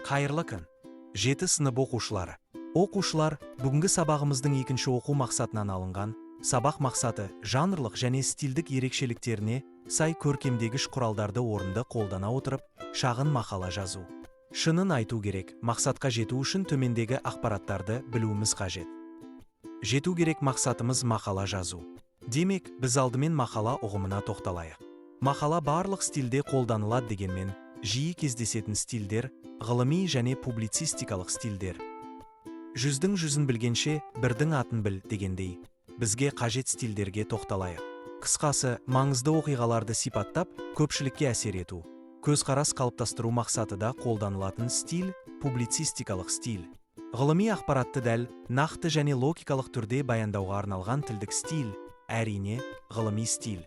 Қайырлы күн. 7 сынып оқушылары. Оқушылар, бүгінгі сабағымыздың екінші оқу мақсатынан алынған, сабақ мақсаты жанрлық және стильдік ерекшеліктеріне сай көркемдегіш құралдарды орынды қолдана отырып, шағын мақала жазу. Шынын айту керек, мақсатқа жету үшін төмендегі ақпараттарды білуіміз қажет. Жету керек мақсатымыз мақала жазу. Демек, біз алдымен мақала ұғымына тоқталайық. Мақала барлық стильде қолданылады дегенмен, жиі кездесетін стильдер, ғылыми және публицистикалық стильдер. Жүздің жүзін білгенше, бірдің атын біл дегендей, бізге қажет стильдерге тоқталайық. Қысқасы, маңызды оқиғаларды сипаттап, көпшілікке әсер ету. Көзқарас қалыптастыру мақсатыда қолданылатын стиль, публицистикалық стиль. Ғылыми ақпаратты дәл, нақты және логикалық түрде баяндауға арналған тілдік стиль, әрине, ғылыми стиль.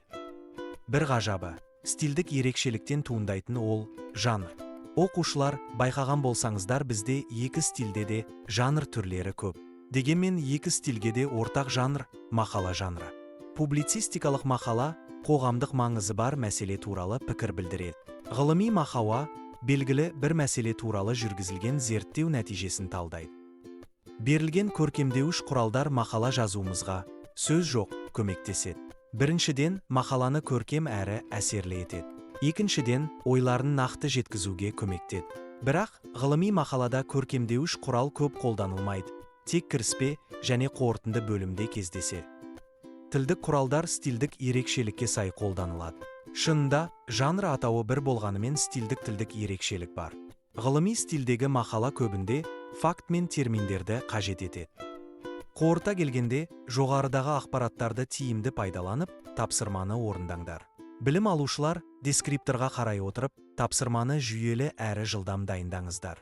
Бір ғажабы, стильдік ерекшеліктен туындайтын ол жанр. Оқушылар, байқаған болсаңыздар, бізде екі стильде де жанр түрлері көп. Дегенмен екі стильге де ортақ жанр мақала жанры. Публицистикалық мақала қоғамдық маңызы бар мәселе туралы пікір білдіреді. Ғылыми мақала белгілі бір мәселе туралы жүргізілген зерттеу нәтижесін талдайды. Берілген көркемдеуіш құралдар мақала жазуымызға сөз жоқ көмектеседі. Біріншіден, мақаланы көркем әрі әсерлі етеді. Екіншіден, ойларын нақты жеткізуге көмектеді. Бірақ, ғылыми мақалада көркемдеуіш құрал көп қолданылмайды, тек кіріспе және қорытынды бөлімде кездеседі. Тілдік құралдар стильдік ерекшелікке сай қолданылады. Шынында, жанр атауы бір болғанымен стильдік тілдік ерекшелік бар. Ғылыми стильдегі мақала көбінде факт мен терминдерді қажет етеді. Қорыта келгенде, жоғарыдағы ақпараттарды тиімді пайдаланып, тапсырманы орындаңдар. Білім алушылар дескрипторға қарай отырып, тапсырманы жүйелі әрі жылдам дайындаңыздар.